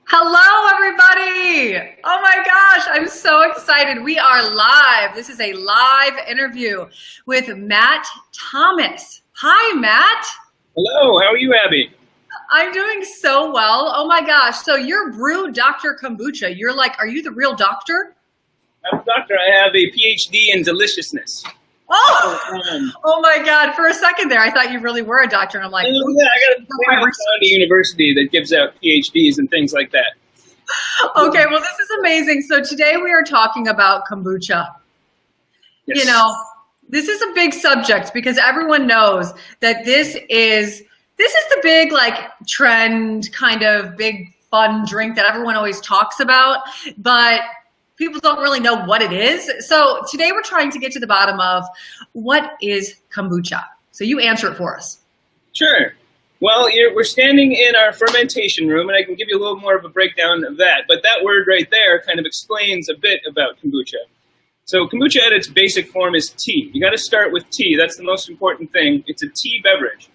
Hello, everybody. Oh my gosh, I'm so excited. We are live. This is a live interview with Matt Thomas. Hi, Matt. Hello, how are you, Abbie? I'm doing so well. Oh my gosh. So you're BREW Dr. Kombucha. You're like, are you the real doctor? I'm a doctor. I have a PhD in deliciousness. Oh my God. For a second there, I thought you really were a doctor. And I'm like, yeah, I got a university that gives out PhDs and things like that. Okay, well, this is amazing. So today we are talking about kombucha. Yes. You know, this is a big subject because everyone knows that this is the big like trend kind of big fun drink that everyone always talks about, but people don't really know what it is. So today we're trying to get to the bottom of what is kombucha. So you answer it for us. Sure. Well, we're standing in our fermentation room, and I can give you a little more of a breakdown of that. But that word right there kind of explains a bit about kombucha. So kombucha at its basic form is tea. You got to start with tea. That's the most important thing. It's a tea beverage.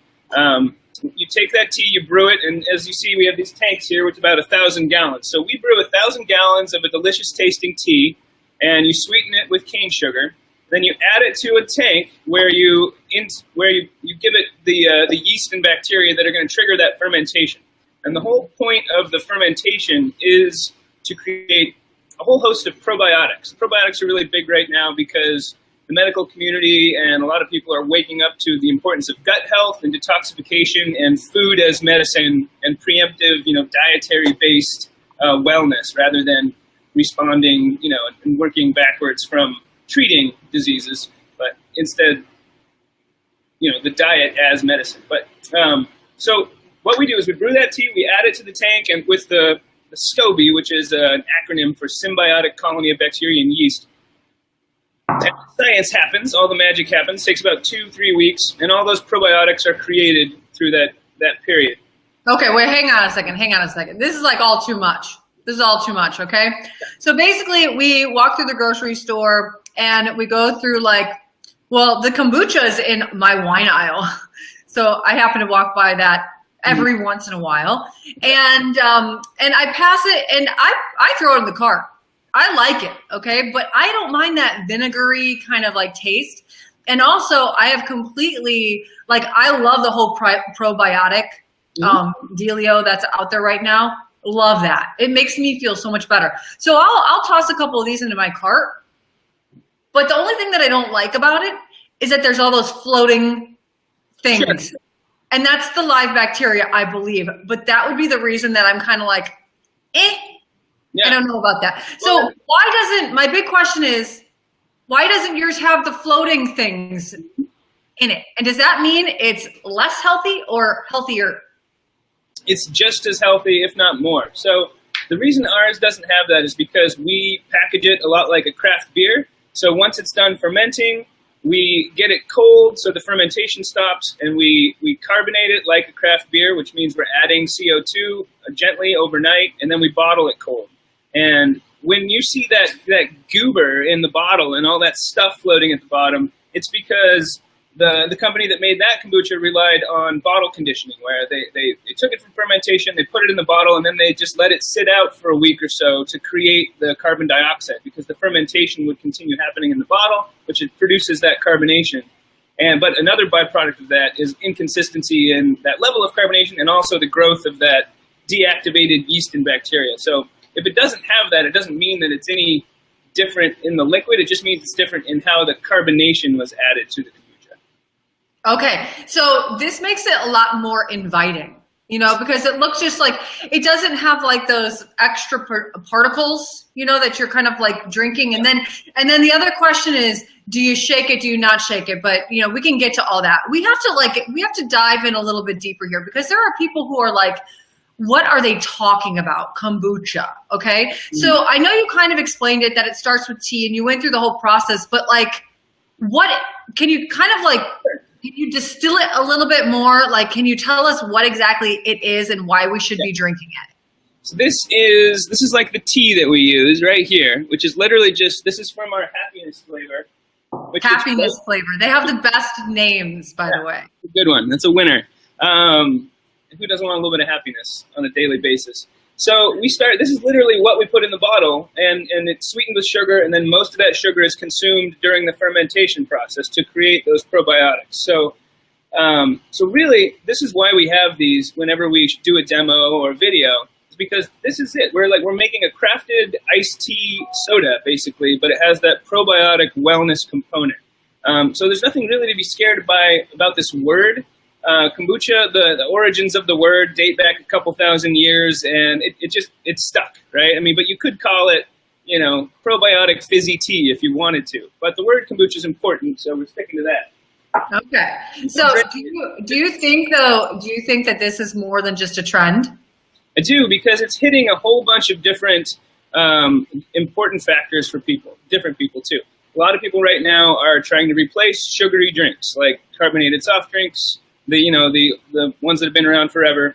You take that tea, you brew it, and as you see, we have these tanks here with about 1,000 gallons. So we brew 1,000 gallons of a delicious tasting tea, and you sweeten it with cane sugar. Then you add it to a tank where you give it the yeast and bacteria that are going to trigger that fermentation. And the whole point of the fermentation is to create a whole host of probiotics. Probiotics are really big right now because the medical community and a lot of people are waking up to the importance of gut health and detoxification and food as medicine and preemptive, dietary-based wellness rather than responding, and working backwards from treating diseases, but instead, the diet as medicine. But so what we do is we brew that tea, we add it to the tank, and with the SCOBY, which is an acronym for Symbiotic Colony of Bacteria and Yeast, and science happens, all the magic happens, takes about 2-3 weeks, and all those probiotics are created through that period. Okay, wait, hang on a second. This is like all too much. This is all too much, okay? So basically, we walk through the grocery store, and we go through the kombucha is in my wine aisle. So I happen to walk by that every once in a while. And I pass it, and I throw it in the cart. I like it, okay? But I don't mind that vinegary kind of like taste. And also I have completely, I love the whole probiotic dealio that's out there right now. Love that. It makes me feel so much better. So I'll toss a couple of these into my cart. But the only thing that I don't like about it is that there's all those floating things. Sure. And that's the live bacteria, I believe. But that would be the reason that I'm kind of like, yeah. I don't know about that. So my big question is, why doesn't yours have the floating things in it? And does that mean it's less healthy or healthier? It's just as healthy, if not more. So the reason ours doesn't have that is because we package it a lot like a craft beer. So once it's done fermenting, we get it cold so the fermentation stops, and we carbonate it like a craft beer, which means we're adding CO2 gently overnight, and then we bottle it cold. And when you see that goober in the bottle and all that stuff floating at the bottom, it's because the company that made that kombucha relied on bottle conditioning, where they took it from fermentation, they put it in the bottle, and then they just let it sit out for a week or so to create the carbon dioxide, because the fermentation would continue happening in the bottle, which it produces that carbonation. But another byproduct of that is inconsistency in that level of carbonation and also the growth of that deactivated yeast and bacteria. So if it doesn't have that, it doesn't mean that it's any different in the liquid. It just means it's different in how the carbonation was added to the kombucha. Okay, so this makes it a lot more inviting, because it looks just like, it doesn't have those extra particles, that you're kind of drinking. And then the other question is, do you shake it? Do you not shake it? But, we can get to all that. We have to dive in a little bit deeper here, because there are people who are like, what are they talking about? Kombucha. Okay. So I know you kind of explained it, that it starts with tea and you went through the whole process, but can you kind of can you distill it a little bit more? Can you tell us what exactly it is and why we should be drinking it? So this is like the tea that we use right here, which is literally this is from our happiness flavor. Happiness flavor. They have the best names, by the way. A good one. That's a winner. Who doesn't want a little bit of happiness on a daily basis? So this is literally what we put in the bottle, and it's sweetened with sugar, and then most of that sugar is consumed during the fermentation process to create those probiotics. So really, this is why we have these whenever we do a demo or video, is because this is it. We're making a crafted iced tea soda, basically, but it has that probiotic wellness component. So there's nothing really to be scared about this word. Kombucha, the origins of the word date back a couple thousand years, and it's stuck, right? I mean, but you could call it, probiotic fizzy tea if you wanted to. But the word kombucha is important, so we're sticking to that. Okay. So do you think that this is more than just a trend? I do, because it's hitting a whole bunch of different important factors for different people too. A lot of people right now are trying to replace sugary drinks like carbonated soft drinks, the ones that have been around forever,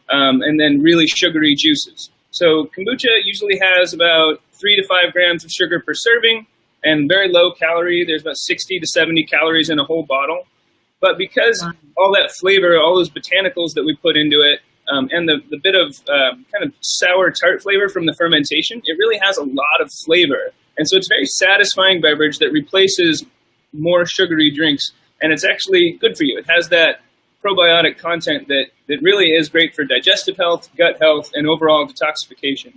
and then really sugary juices. So kombucha usually has about 3 to 5 grams of sugar per serving and very low calorie. There's about 60 to 70 calories in a whole bottle. But because all that flavor, all those botanicals that we put into it, and the bit of kind of sour tart flavor from the fermentation, it really has a lot of flavor. And so it's a very satisfying beverage that replaces more sugary drinks, and it's actually good for you. It has that probiotic content that really is great for digestive health, gut health, and overall detoxification.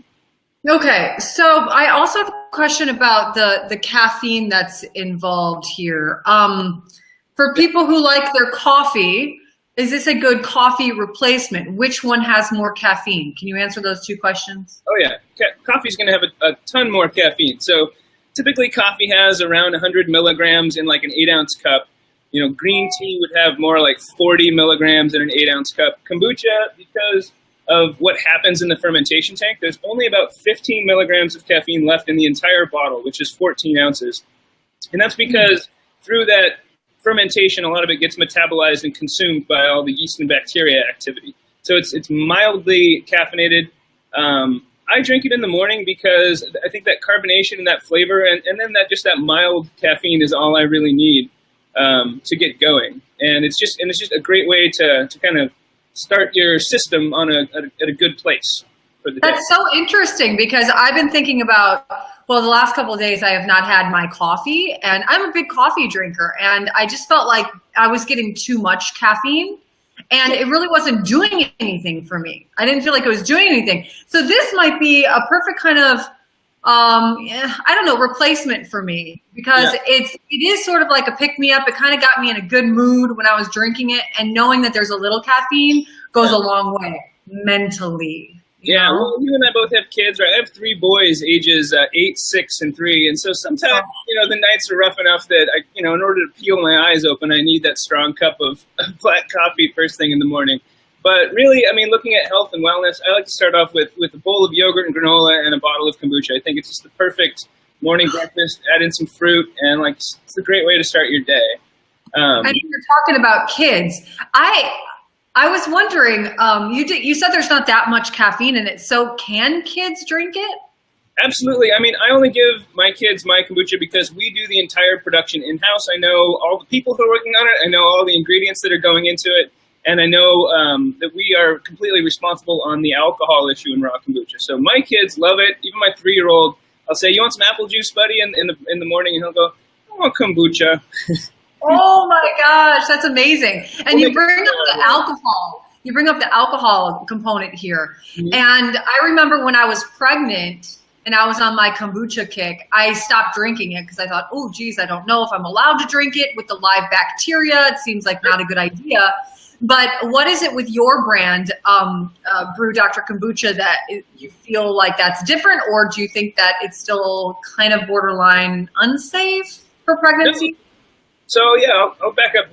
Okay, so I also have a question about the caffeine that's involved here. For people who like their coffee, is this a good coffee replacement? Which one has more caffeine? Can you answer those two questions? Oh yeah, coffee's going to have a ton more caffeine. So typically coffee has around 100 milligrams in like an 8-ounce cup. Green tea would have more like 40 milligrams in an 8-ounce cup. Kombucha, because of what happens in the fermentation tank, there's only about 15 milligrams of caffeine left in the entire bottle, which is 14 ounces. And that's because through that fermentation, a lot of it gets metabolized and consumed by all the yeast and bacteria activity. So it's mildly caffeinated. I drink it in the morning because I think that carbonation and that flavor and then that mild caffeine is all I really need to get going. And it's just a great way to kind of start your system at a good place for the day. That's so interesting, because I've been thinking about, the last couple of days I have not had my coffee, and I'm a big coffee drinker, and I just felt like I was getting too much caffeine, and it really wasn't doing anything for me. I didn't feel like it was doing anything. So this might be a perfect kind of, replacement for me, because it is sort of like a pick-me-up. It kind of got me in a good mood when I was drinking it, and knowing that there's a little caffeine goes a long way mentally. Yeah, well, you and I both have kids, right? I have 3 boys, ages 8, 6, and 3, and so sometimes, the nights are rough enough that in order to peel my eyes open, I need that strong cup of black coffee first thing in the morning. But really, looking at health and wellness, I like to start off with a bowl of yogurt and granola and a bottle of kombucha. I think it's just the perfect morning breakfast. Add in some fruit, and it's a great way to start your day. And you're talking about kids. I was wondering, you said there's not that much caffeine in it, so can kids drink it? Absolutely. I only give my kids my kombucha because we do the entire production in-house. I know all the people who are working on it. I know all the ingredients that are going into it. And I know that we are completely responsible on the alcohol issue in raw kombucha. So my kids love it. Even my 3-year-old, I'll say, "You want some apple juice, buddy?" in the morning, and he'll go, "I want kombucha." Oh my gosh, that's amazing! And you bring up the alcohol. You bring up the alcohol component here. Mm-hmm. And I remember when I was pregnant and I was on my kombucha kick, I stopped drinking it because I thought, oh, geez, I don't know if I'm allowed to drink it with the live bacteria. It seems like not a good idea. But what is it with your brand, BREW Dr. Kombucha, that you feel like that's different, or do you think that it's still kind of borderline unsafe for pregnancy? So yeah, I'll back up.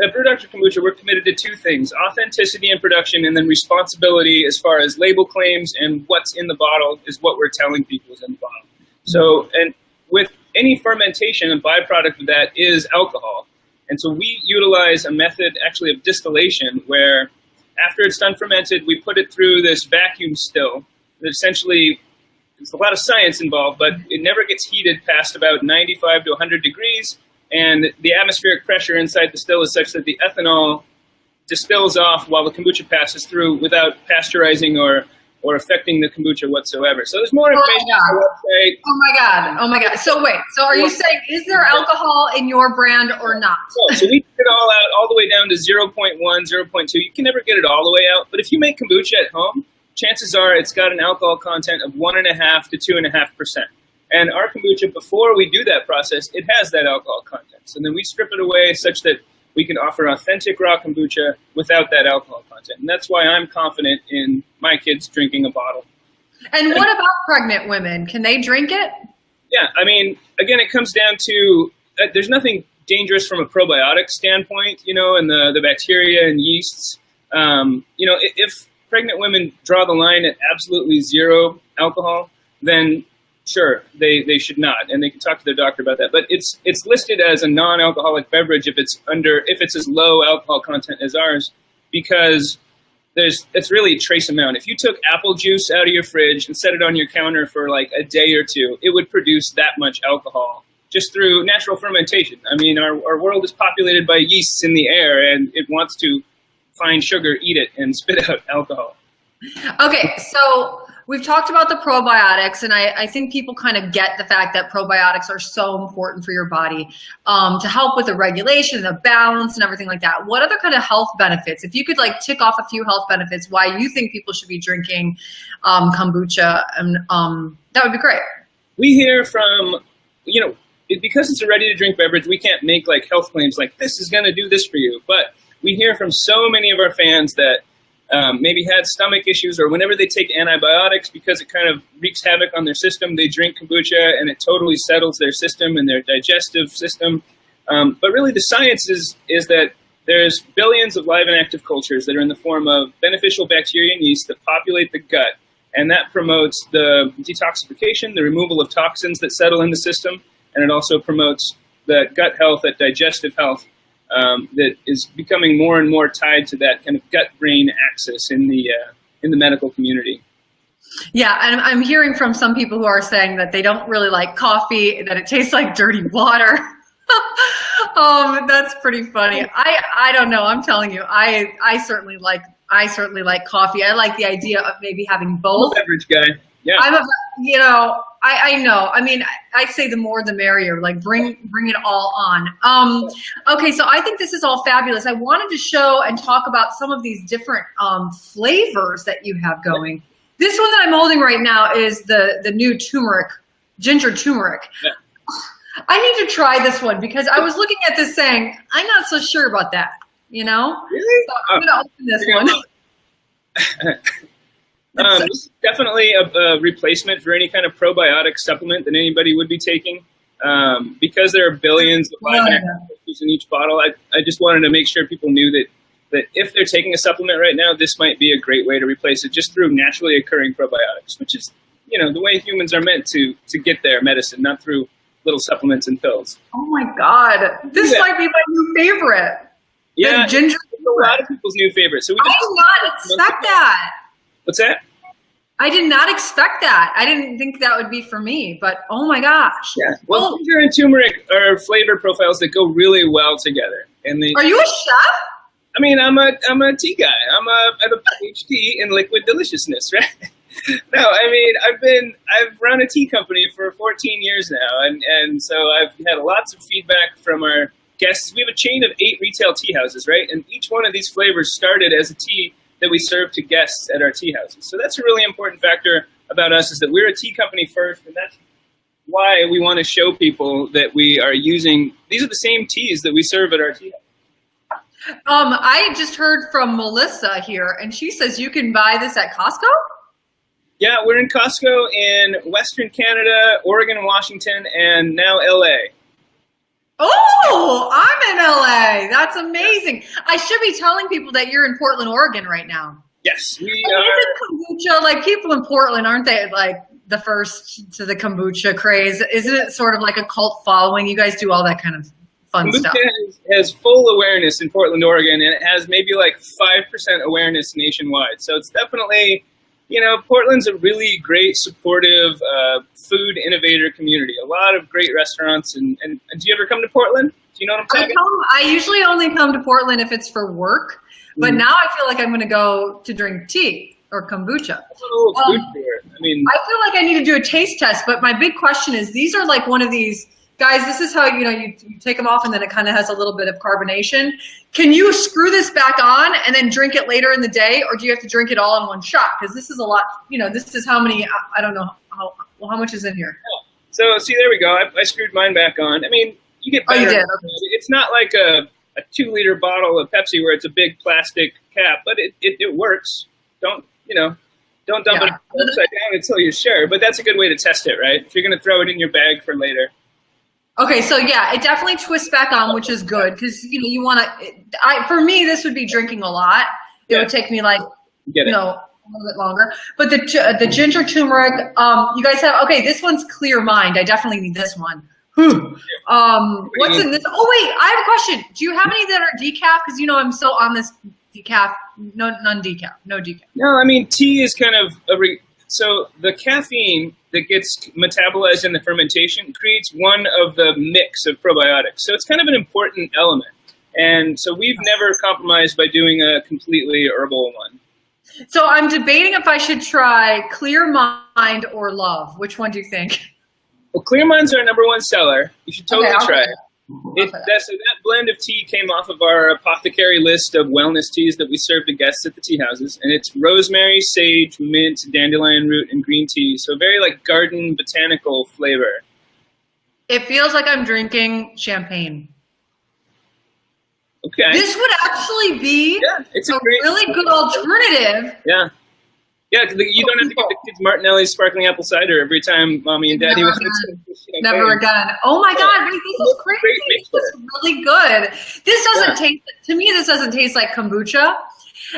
At BREW Dr. Kombucha, we're committed to 2 things: authenticity in production, and then responsibility as far as label claims and what's in the bottle is what we're telling people is in the bottle. So, and with any fermentation, a byproduct of that is alcohol. And so we utilize a method actually of distillation where after it's done fermented, we put it through this vacuum still. That essentially, there's a lot of science involved, but it never gets heated past about 95 to 100 degrees. And the atmospheric pressure inside the still is such that the ethanol distills off while the kombucha passes through without pasteurizing or or affecting the kombucha whatsoever. So there's more information on the website. Oh my God. Oh my God. So wait, so are you saying, is there alcohol in your brand or not? So we get it all out, all the way down to 0.1, 0.2. You can never get it all the way out, but if you make kombucha at home, chances are it's got an alcohol content of 1.5 to 2.5%. And our kombucha, before we do that process, it has that alcohol content. So then we strip it away such that we can offer authentic raw kombucha without that alcohol content. And that's why I'm confident in my kids drinking a bottle. And what about pregnant women? Can they drink it? Yeah, I mean, again, it comes down to, there's nothing dangerous from a probiotic standpoint, you know, and the bacteria and yeasts. You know, if pregnant women draw the line at absolutely zero alcohol, then sure, they should not, and they can talk to their doctor about that. But it's listed as a non-alcoholic beverage if it's as low alcohol content as ours, because it's really a trace amount. If you took apple juice out of your fridge and set it on your counter for like a day or two, it would produce that much alcohol just through natural fermentation. I mean, our world is populated by yeasts in the air, and it wants to find sugar, eat it, and spit out alcohol. Okay, so we've talked about the probiotics, and I think people kind of get the fact that probiotics are so important for your body to help with the regulation, the balance, and everything like that. What other kind of health benefits, if you could like tick off a few health benefits, why you think people should be drinking kombucha, and that would be great. We hear from, you know, because it's a ready-to-drink beverage, we can't make like health claims like this is going to do this for you. But we hear from so many of our fans that maybe had stomach issues, or whenever they take antibiotics because it kind of wreaks havoc on their system, they drink kombucha and it totally settles their system and their digestive system. But really the science is that there's billions of live and active cultures that are in the form of beneficial bacteria and yeast that populate the gut. And that promotes the detoxification, the removal of toxins that settle in the system. And it also promotes the gut health, that digestive health, that is becoming more and more tied to that kind of gut-brain axis in the medical community. Yeah, and I'm hearing from some people who are saying that they don't really like coffee, that it tastes like dirty water. That's pretty funny. I don't know. I'm telling you, I certainly like coffee. I like the idea of maybe having both. Beverage guy. Yeah. I know. I mean, I say the more the merrier. Like bring it all on. Okay, so I think this is all fabulous. I wanted to show and talk about some of these different flavors that you have going. This one that I'm holding right now is the new turmeric, ginger turmeric. Yeah. I need to try this one because I was looking at this saying, I'm not so sure about that, you know? Really? So I'm going to open this one. This is definitely a replacement for any kind of probiotic supplement that anybody would be taking. Because there are billions of live actives in each bottle, I just wanted to make sure people knew that if they're taking a supplement right now, this might be a great way to replace it just through naturally occurring probiotics, which is, you know, the way humans are meant to get their medicine, not through little supplements and pills. Oh my God. This might be my new favorite. Yeah, the ginger. It's a lot of people's new favorite. So I did not expect that. What's that? I did not expect that. I didn't think that would be for me, but oh my gosh. Yeah. Well, ginger and turmeric are flavor profiles that go really well together. And are you a chef? I mean, I'm a tea guy. I have a PhD in liquid deliciousness, right? No, I mean, I've run a tea company for 14 years now, and so I've had lots of feedback from our guests. We have a chain of 8 retail tea houses, right? And each one of these flavors started as a tea that we serve to guests at our tea houses. So that's a really important factor about us, is that we're a tea company first, and that's why we want to show people that we are using, these are the same teas that we serve at our tea house. I just heard from Melissa here, and she says you can buy this at Costco? Yeah, we're in Costco in Western Canada, Oregon, Washington, and now LA. Oh, I'm in LA. That's amazing. I should be telling people that you're in Portland, Oregon right now. Yes, we are. Kombucha, like people in Portland, aren't they like the first to the kombucha craze? Isn't it sort of like a cult following? You guys do all that kind of fun stuff. Kombucha has full awareness in Portland, Oregon, and it has maybe like 5% awareness nationwide. So it's definitely, you know, Portland's a really great, supportive food innovator community. A lot of great restaurants. And do you ever come to Portland? Do you know what I'm talking about? I usually only come to Portland if it's for work. But now I feel like I'm going to go to drink tea. or kombucha. Oh, food fair. I mean, I feel like I need to do a taste test, but my big question is, these are like one of these guys. This is how you take them off, and then it kind of has a little bit of carbonation. Can you screw this back on and then drink it later in the day, or do you have to drink it all in one shot? Because this is a lot. This is how many. I don't know how much is in here. So see, there we go. I screwed mine back on. I mean, you get better. Oh, you did. Okay. It's not like a 2-liter bottle of Pepsi where it's a big plastic cap, but it works. Don't dump it upside down until you're sure. But that's a good way to test it, right? If you're going to throw it in your bag for later. Okay, so yeah, it definitely twists back on, which is good because you want to. For me, this would be drinking a lot. It would take me like a little bit longer. But the ginger turmeric, you guys have this one's Clear Mind. I definitely need this one. What's in this? Oh wait, I have a question. Do you have any that are decaf? Because I'm so on this decaf, no decaf. No, I mean tea is kind of so the caffeine that gets metabolized in the fermentation creates one of the mix of probiotics. So it's kind of an important element. And so we've never compromised by doing a completely herbal one. So I'm debating if I should try Clear Mind or Love. Which one do you think? Well, Clear Mind's our #1 seller. You should totally try it. So that blend of tea came off of our apothecary list of wellness teas that we serve to guests at the tea houses. And it's rosemary, sage, mint, dandelion root, and green tea. So very like garden botanical flavor. It feels like I'm drinking champagne. Okay. This would actually be it's a really good alternative. Yeah. Yeah, you don't have to get the kids Martinelli's sparkling apple cider every time mommy and daddy want to. Never again. Oh my God, wait, this is crazy. This is really good. This doesn't taste, to me, this doesn't taste like kombucha.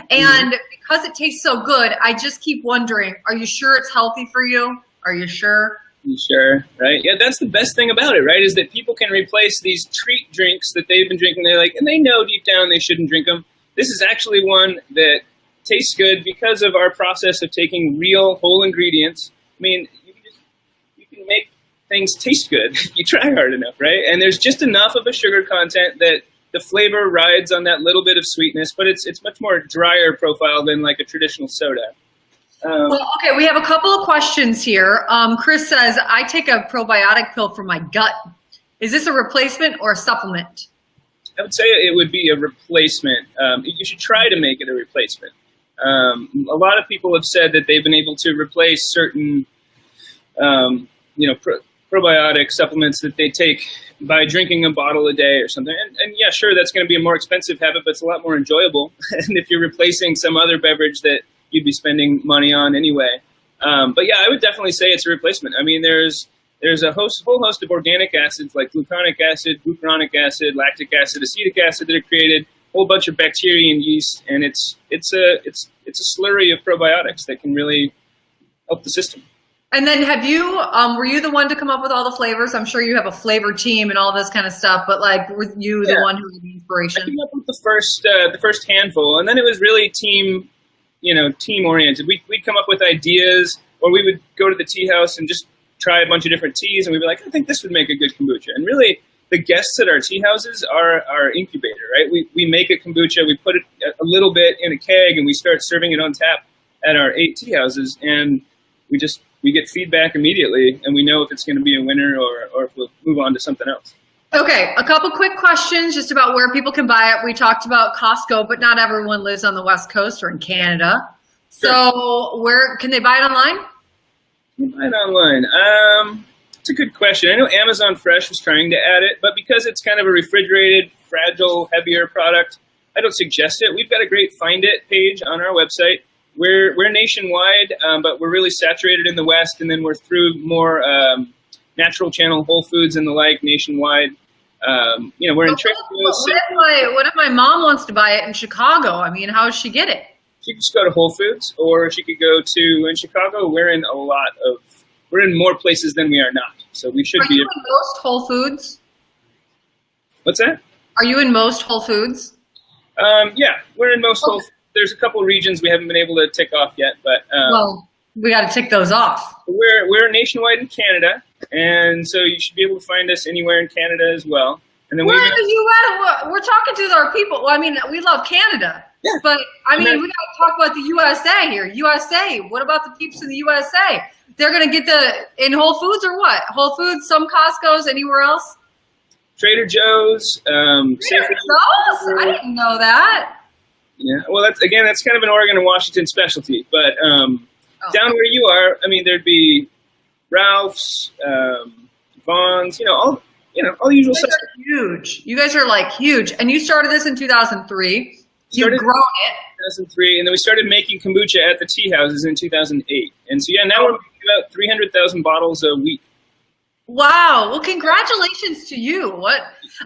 And because it tastes so good, I just keep wondering, are you sure it's healthy for you? Are you sure? You sure, right? Yeah, that's the best thing about it, right? Is that people can replace these treat drinks that they've been drinking. And they know deep down they shouldn't drink them. This is actually one that tastes good because of our process of taking real whole ingredients. I mean, you can make things taste good if you try hard enough, right? And there's just enough of a sugar content that the flavor rides on that little bit of sweetness, but it's much more drier profile than like a traditional soda. Okay, we have a couple of questions here. Chris says, I take a probiotic pill for my gut. Is this a replacement or a supplement? I would say it would be a replacement. You should try to make it a replacement. A lot of people have said that they've been able to replace certain, probiotic supplements that they take by drinking a bottle a day or something. And yeah, sure, that's going to be a more expensive habit, but it's a lot more enjoyable. And if you're replacing some other beverage that you'd be spending money on anyway. But yeah, I would definitely say it's a replacement. I mean, there's a whole host of organic acids like gluconic acid, glucuronic acid, lactic acid, acetic acid that are created, a whole bunch of bacteria and yeast, and it's a slurry of probiotics that can really help the system. And then were you the one to come up with all the flavors? I'm sure you have a flavor team and all this kind of stuff, but like, were you the one who had the inspiration? I came up with the first handful, and then it was really team oriented. We'd come up with ideas, or we would go to the tea house and just try a bunch of different teas, and we'd be like, I think this would make a good kombucha. And really, the guests at our tea houses are our incubator, right? We make a kombucha, we put it a little bit in a keg, and we start serving it on tap at our 8 tea houses, and we get feedback immediately, and we know if it's going to be a winner or if we'll move on to something else. Okay, a couple quick questions just about where people can buy it. We talked about Costco, but not everyone lives on the West Coast or in Canada. Sure. So where can they buy it online? Can you buy it online? It's a good question. I know Amazon Fresh was trying to add it, but because it's kind of a refrigerated, fragile, heavier product, I don't suggest it. We've got a great Find It page on our website. We're nationwide, but we're really saturated in the West, and then we're through more natural channel Whole Foods and the like nationwide. We're in what if my mom wants to buy it in Chicago? I mean, how does she get it? She could just go to Whole Foods, or she could go to, in Chicago, we're in more places than we are not. So we should be. Are you in most Whole Foods? What's that? Are you in most Whole Foods? Yeah, we're in most Whole Foods. There's a couple of regions we haven't been able to tick off yet, but well, we got to tick those off. We're nationwide in Canada, and so you should be able to find us anywhere in Canada as well. And then we're talking to our people. Well, I mean, we love Canada. Yeah. But I mean, we got to talk about the USA here. USA. What about the peeps in the USA? They're going to get in Whole Foods or what? Whole Foods, some Costco's, anywhere else? Trader Joe's. Trader Joe's? I didn't know that. Yeah. Well, that's kind of an Oregon and Washington specialty. But down where you are, I mean, there'd be Ralph's, Vaughn's, all the usual stuff. Huge. You guys are like huge. And you started this in 2003. You've grown it. 2003, and then we started making kombucha at the tea houses in 2008. And so, yeah, now we're making about 300,000 bottles a week. Wow. Well, congratulations to you.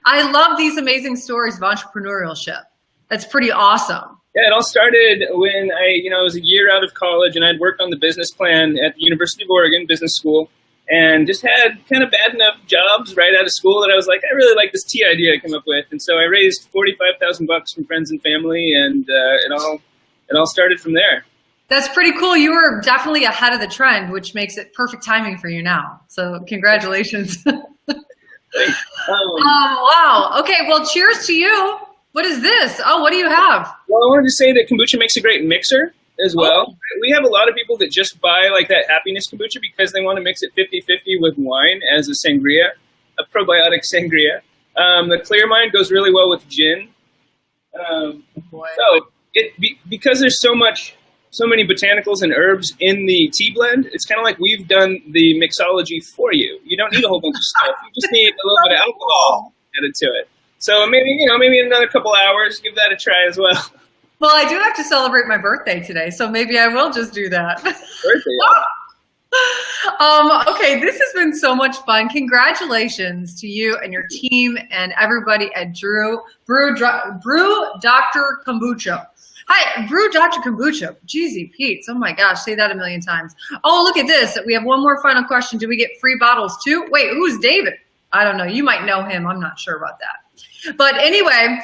I love these amazing stories of entrepreneurship. That's pretty awesome. Yeah, it all started when I was a year out of college, and I'd worked on the business plan at the University of Oregon Business School, and just had kind of bad enough jobs right out of school that I was like, I really like this tea idea I came up with. And so I raised $45,000 from friends and family, and it all started from there. That's pretty cool. You were definitely ahead of the trend, which makes it perfect timing for you now. So congratulations. Wow. Okay, well, cheers to you. What is this? Oh, what do you have? Well, I wanted to say that kombucha makes a great mixer as well. Oh. We have a lot of people that just buy like that happiness kombucha because they want to mix it 50-50 with wine as a sangria, a probiotic sangria. The clear mind goes really well with gin. Because there's so many botanicals and herbs in the tea blend, it's kind of like we've done the mixology for you. You don't need a whole bunch of stuff. You just need a little bit of alcohol added to it. So maybe in another couple hours, give that a try as well. Well, I do have to celebrate my birthday today, so maybe I will just do that. Birthday, yeah. Okay, this has been so much fun. Congratulations to you and your team and everybody at BREW Dr. Kombucha. Hi, BREW Dr. Kombucha. Jeezy Pete's. Oh my gosh, say that a million times. Oh, look at this. We have one more final question. Do we get free bottles too? Wait, who's David? I don't know. You might know him. I'm not sure about that. But anyway,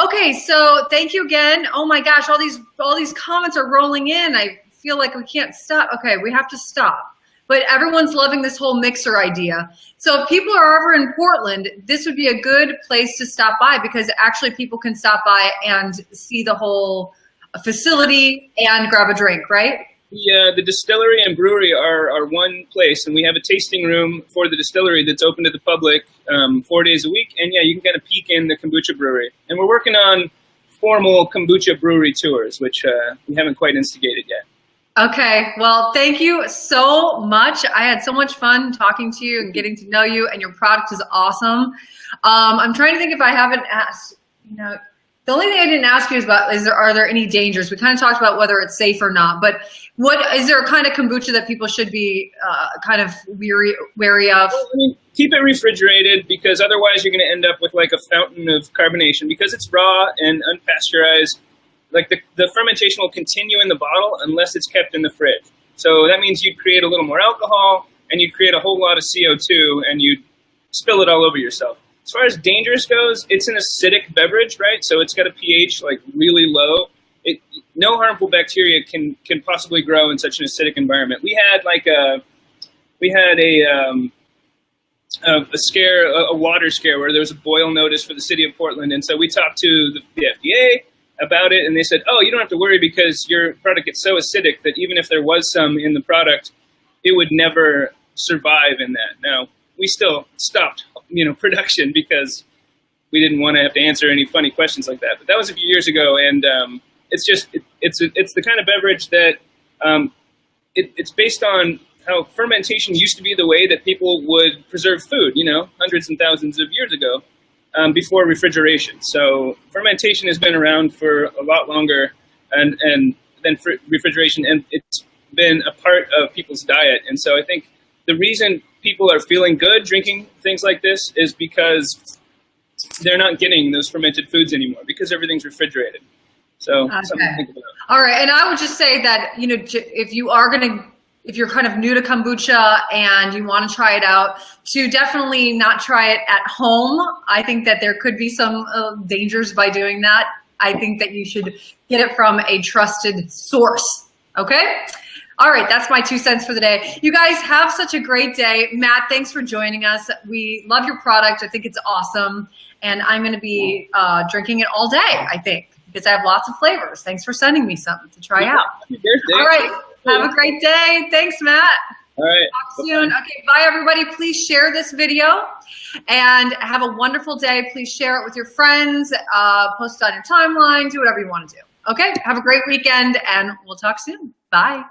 okay, so thank you again. Oh my gosh, all these comments are rolling in. I feel like we can't stop. Okay, we have to stop. But everyone's loving this whole mixer idea. So if people are ever in Portland, this would be a good place to stop by because actually people can stop by and see the whole facility and grab a drink, right? The distillery and brewery are one place, and we have a tasting room for the distillery that's open to the public 4 days a week. And yeah, you can kind of peek in the kombucha brewery. And we're working on formal kombucha brewery tours, which we haven't quite instigated yet. Okay, well, thank you so much. I had so much fun talking to you and getting to know you, and your product is awesome. I'm trying to think if I haven't asked, the only thing I didn't ask you is are there any dangers? We kind of talked about whether it's safe or not, but is there a kind of kombucha that people should be kind of wary of? Well, keep it refrigerated because otherwise you're going to end up with like a fountain of carbonation because it's raw and unpasteurized. Like the fermentation will continue in the bottle unless it's kept in the fridge. So that means you'd create a little more alcohol and you'd create a whole lot of CO2 and you'd spill it all over yourself. As far as dangerous goes, it's an acidic beverage, right? So it's got a pH like really low. No harmful bacteria can possibly grow in such an acidic environment. We had a water scare where there was a boil notice for the city of Portland, and so we talked to the FDA about it, and they said, "Oh, you don't have to worry because your product gets so acidic that even if there was some in the product, it would never survive in that." Now we still stopped production because we didn't want to have to answer any funny questions like that. But that was a few years ago, and it's the kind of beverage that it's based on how fermentation used to be the way that people would preserve food, hundreds and thousands of years ago, before refrigeration. So fermentation has been around for a lot longer and than refrigeration, and it's been a part of people's diet. And so I think the reason people are feeling good drinking things like this is because they're not getting those fermented foods anymore because everything's refrigerated. So something to think about. All right, and I would just say that if you're kind of new to kombucha and you want to try it out, to definitely not try it at home. I think that there could be some dangers by doing that. I think that you should get it from a trusted source. Okay. All right, that's my 2 cents for the day. You guys have such a great day. Matt, thanks for joining us. We love your product. I think it's awesome. And I'm going to be drinking it all day, I think. because I have lots of flavors. Thanks for sending me something to try out. Happy birthday. All right. Have a great day. Thanks, Matt. All right. Talk soon. Okay, bye, everybody. Please share this video and have a wonderful day. Please share it with your friends, post it on your timeline, do whatever you want to do. Okay, have a great weekend, and we'll talk soon. Bye.